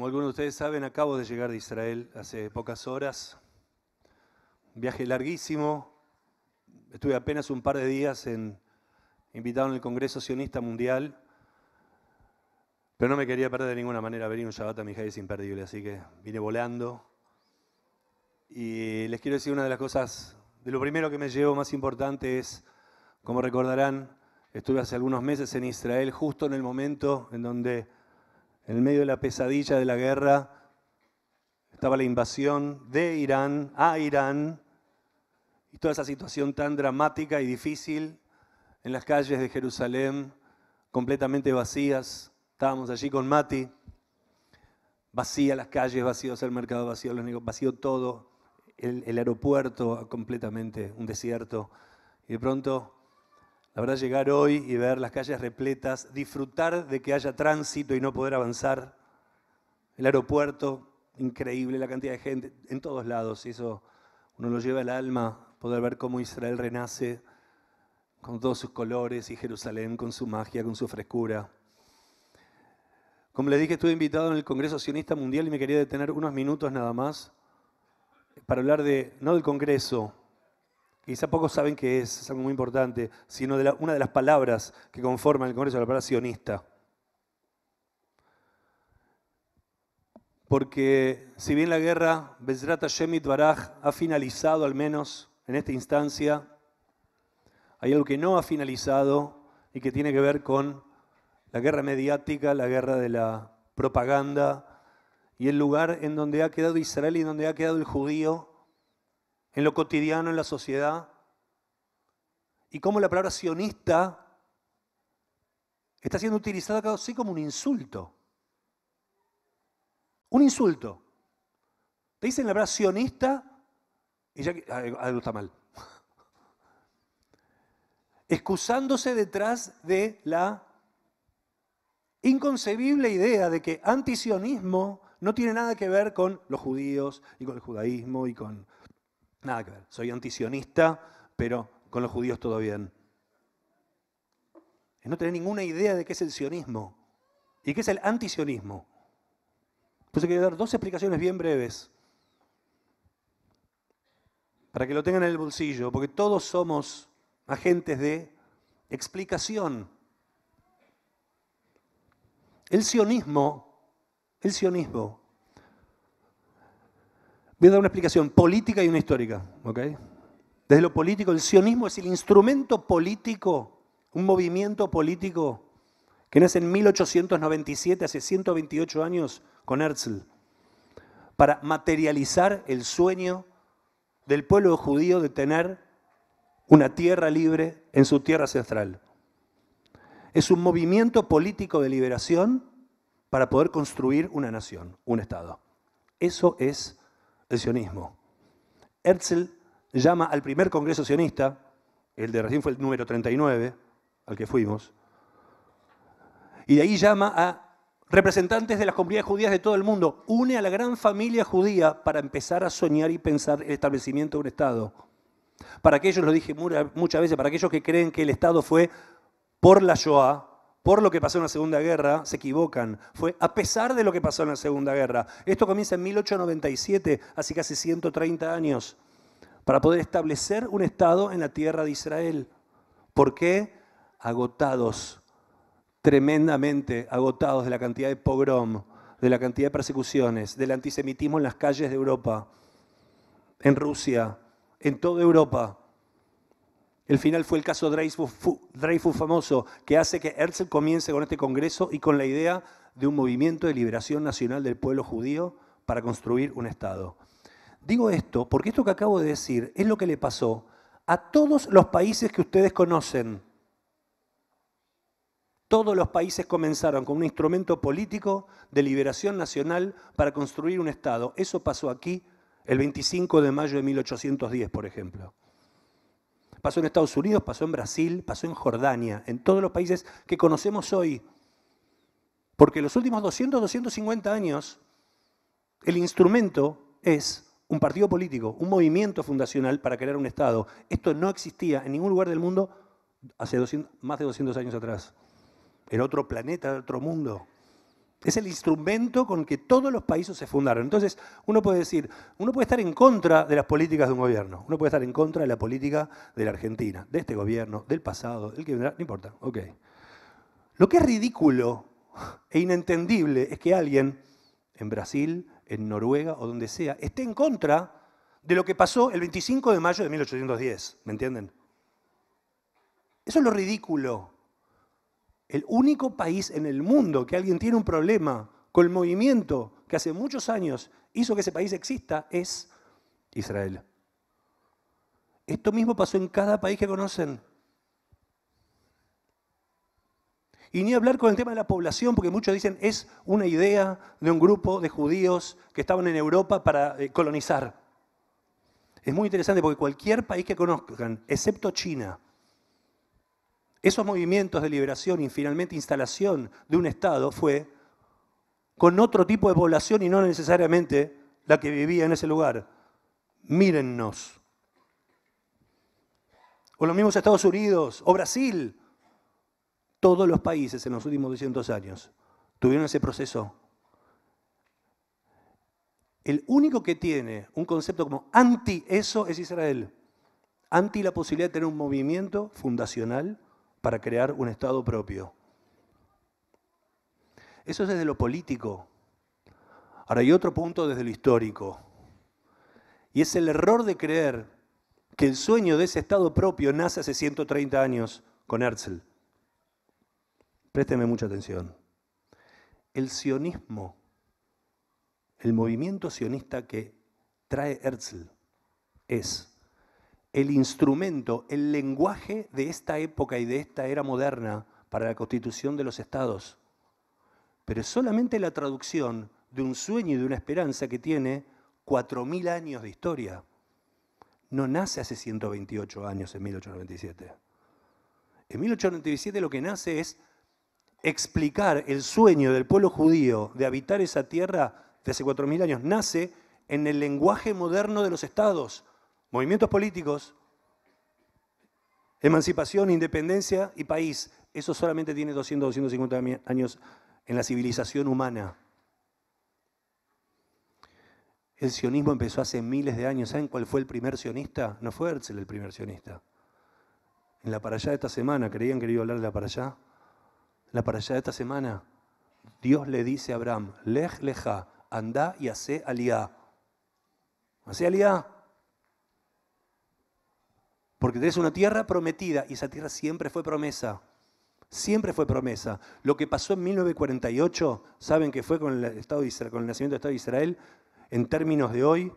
Como algunos de ustedes saben, acabo de llegar de Israel hace pocas horas. Un viaje larguísimo. Estuve apenas un par de días invitado en el Congreso Sionista Mundial, pero no me quería perder de ninguna manera. Venir un Shabbat Amijai es imperdible, así que vine volando. Y les quiero decir una de las cosas, de lo primero que me llevo más importante es, como recordarán, estuve hace algunos meses en Israel, justo en el momento en donde, en el medio de la pesadilla de la guerra, estaba la invasión de Irán a Irán y toda esa situación tan dramática y difícil en las calles de Jerusalén, completamente vacías. Estábamos allí con Mati, vacías las calles, vacíos el mercado, vacío los negocios, vacío todo, el aeropuerto completamente un desierto. Y de pronto, la verdad, llegar hoy y ver las calles repletas, disfrutar de que haya tránsito y no poder avanzar, el aeropuerto, increíble, la cantidad de gente en todos lados, y eso uno lo lleva al alma, poder ver cómo Israel renace con todos sus colores y Jerusalén con su magia, con su frescura. Como les dije, estuve invitado en el Congreso Sionista Mundial y me quería detener unos minutos nada más para hablar no del Congreso, quizá pocos saben qué es algo muy importante, sino de una de las palabras que conforman el Congreso, la palabra sionista. Porque si bien la guerra, Bezrat Hashem Yitbaraj, ha finalizado al menos en esta instancia, hay algo que no ha finalizado y que tiene que ver con la guerra mediática, la guerra de la propaganda y el lugar en donde ha quedado Israel y donde ha quedado el judío en lo cotidiano, en la sociedad, y cómo la palabra sionista está siendo utilizada casi como un insulto. Un insulto. Te dicen la palabra sionista y ya algo está mal. Excusándose detrás de la inconcebible idea de que antisionismo no tiene nada que ver con los judíos y con el judaísmo y con... Nada que ver. Soy antisionista, pero con los judíos todo bien. Es no tener ninguna idea de qué es el sionismo y qué es el antisionismo. Entonces quiero dar dos explicaciones bien breves para que lo tengan en el bolsillo, porque todos somos agentes de explicación. El sionismo, voy a dar una explicación política y una histórica, ¿ok? Desde lo político, el sionismo es el instrumento político, un movimiento político que nace en 1897, hace 128 años, con Herzl, para materializar el sueño del pueblo judío de tener una tierra libre en su tierra ancestral. Es un movimiento político de liberación para poder construir una nación, un Estado. Eso es el sionismo. Herzl llama al primer congreso sionista, el de recién fue el número 39, al que fuimos, y de ahí llama a representantes de las comunidades judías de todo el mundo, une a la gran familia judía para empezar a soñar y pensar el establecimiento de un Estado. Para aquellos, lo dije muchas veces, para aquellos que creen que el Estado fue por la Shoah, por lo que pasó en la Segunda Guerra, se equivocan. Fue a pesar de lo que pasó en la Segunda Guerra. Esto comienza en 1897, hace casi 130 años, para poder establecer un Estado en la tierra de Israel. ¿Por qué? Agotados, tremendamente agotados de la cantidad de pogrom, de la cantidad de persecuciones, del antisemitismo en las calles de Europa, en Rusia, en toda Europa. El final fue el caso Dreyfus famoso, que hace que Herzl comience con este congreso y con la idea de un movimiento de liberación nacional del pueblo judío para construir un Estado. Digo esto porque esto que acabo de decir es lo que le pasó a todos los países que ustedes conocen. Todos los países comenzaron con un instrumento político de liberación nacional para construir un Estado. Eso pasó aquí el 25 de mayo de 1810, por ejemplo. Pasó en Estados Unidos, pasó en Brasil, pasó en Jordania, en todos los países que conocemos hoy. Porque en los últimos 200, 250 años, el instrumento es un partido político, un movimiento fundacional para crear un Estado. Esto no existía en ningún lugar del mundo hace más de 200 años atrás. Era otro planeta, otro mundo. Es el instrumento con que todos los países se fundaron. Entonces, uno puede decir, uno puede estar en contra de las políticas de un gobierno, uno puede estar en contra de la política de la Argentina, de este gobierno, del pasado, del que vendrá, no importa, ok. Lo que es ridículo e inentendible es que alguien en Brasil, en Noruega o donde sea, esté en contra de lo que pasó el 25 de mayo de 1810, ¿me entienden? Eso es lo ridículo. El único país en el mundo que alguien tiene un problema con el movimiento que hace muchos años hizo que ese país exista es Israel. Esto mismo pasó en cada país que conocen. Y ni hablar con el tema de la población, porque muchos dicen es una idea de un grupo de judíos que estaban en Europa para colonizar. Es muy interesante porque cualquier país que conozcan, excepto China, esos movimientos de liberación y finalmente instalación de un Estado fue con otro tipo de población y no necesariamente la que vivía en ese lugar. Mírennos. O los mismos Estados Unidos, o Brasil. Todos los países en los últimos 200 años tuvieron ese proceso. El único que tiene un concepto como anti eso es Israel. Anti la posibilidad de tener un movimiento fundacional para crear un Estado propio. Eso es desde lo político. Ahora hay otro punto desde lo histórico. Y es el error de creer que el sueño de ese Estado propio nace hace 130 años con Herzl. Présteme mucha atención. El sionismo, el movimiento sionista que trae Herzl, es el instrumento, el lenguaje de esta época y de esta era moderna para la constitución de los estados. Pero es solamente la traducción de un sueño y de una esperanza que tiene 4.000 años de historia. No nace hace 128 años, en 1897. En 1897 lo que nace es explicar el sueño del pueblo judío de habitar esa tierra de hace 4.000 años. Nace en el lenguaje moderno de los estados. Movimientos políticos, emancipación, independencia y país. Eso solamente tiene 200, 250 años en la civilización humana. El sionismo empezó hace miles de años. ¿Saben cuál fue el primer sionista? No fue Herzl el primer sionista. En la parashá de esta semana, ¿creían que iba a hablar de la parashá? En la parashá de esta semana, Dios le dice a Abraham, Lej leja, andá y hacé aliá. Hacé aliá. Porque tenés una tierra prometida y esa tierra siempre fue promesa. Siempre fue promesa. Lo que pasó en 1948, ¿saben qué fue con el Estado de Israel, con el nacimiento del Estado de Israel? En términos de hoy,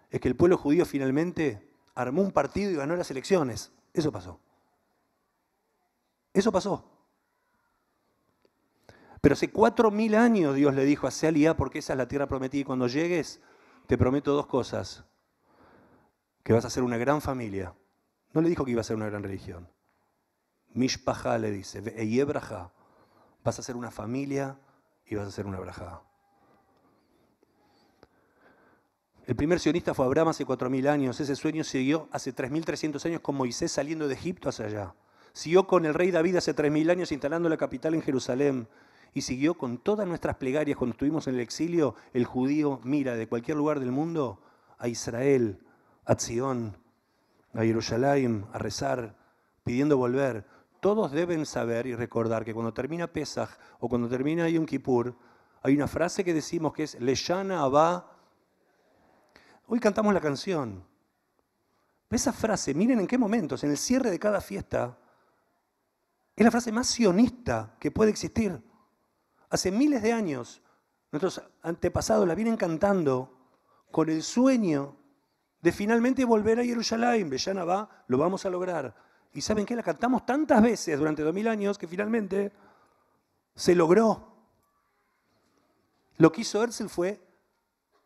es que el pueblo judío finalmente armó un partido y ganó las elecciones. Eso pasó. Eso pasó. Pero hace 4.000 años Dios le dijo a Aliá, porque esa es la tierra prometida y cuando llegues te prometo dos cosas. Que vas a ser una gran familia. No le dijo que iba a ser una gran religión. Mishpaha le dice, Ve'eyebraja, vas a ser una familia y vas a ser una braja. El primer sionista fue Abraham hace 4.000 años. Ese sueño siguió hace 3.300 años con Moisés saliendo de Egipto hacia allá. Siguió con el rey David hace 3.000 años instalando la capital en Jerusalén. Y siguió con todas nuestras plegarias. Cuando estuvimos en el exilio, el judío mira de cualquier lugar del mundo a Israel, a Sion, a Jerusalén, a rezar, pidiendo volver. Todos deben saber y recordar que cuando termina Pesaj o cuando termina Yom Kippur, hay una frase que decimos que es Leshana Abba. Hoy cantamos la canción. Esa frase, miren en qué momentos, en el cierre de cada fiesta, es la frase más sionista que puede existir. Hace miles de años, nuestros antepasados la vienen cantando con el sueño de finalmente volver a Jerusalén. Bellana va, lo vamos a lograr. ¿Y saben qué? La cantamos tantas veces durante 2.000 años que finalmente se logró. Lo que hizo Herzl fue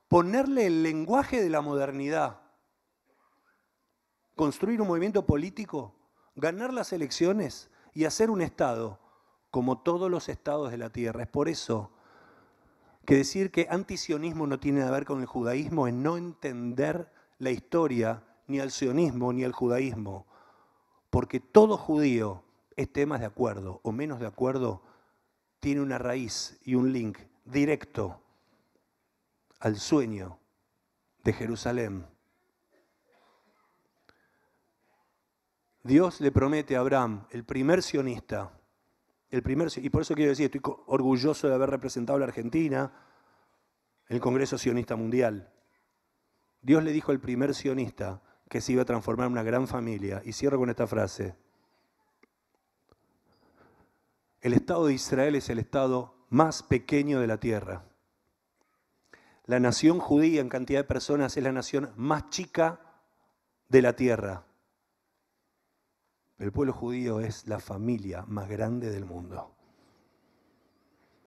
ponerle el lenguaje de la modernidad, construir un movimiento político, ganar las elecciones y hacer un Estado como todos los estados de la tierra. Es por eso que decir que antisionismo no tiene nada que ver con el judaísmo es no entender la historia ni al sionismo ni al judaísmo. Porque todo judío, esté más de acuerdo o menos de acuerdo, tiene una raíz y un link directo al sueño de Jerusalén. Dios le promete a Abraham, el primer sionista, y por eso quiero decir, estoy orgulloso de haber representado a la Argentina en el Congreso Sionista Mundial. Dios le dijo al primer sionista que se iba a transformar en una gran familia. Y cierro con esta frase. El Estado de Israel es el Estado más pequeño de la tierra. La nación judía en cantidad de personas es la nación más chica de la tierra. El pueblo judío es la familia más grande del mundo.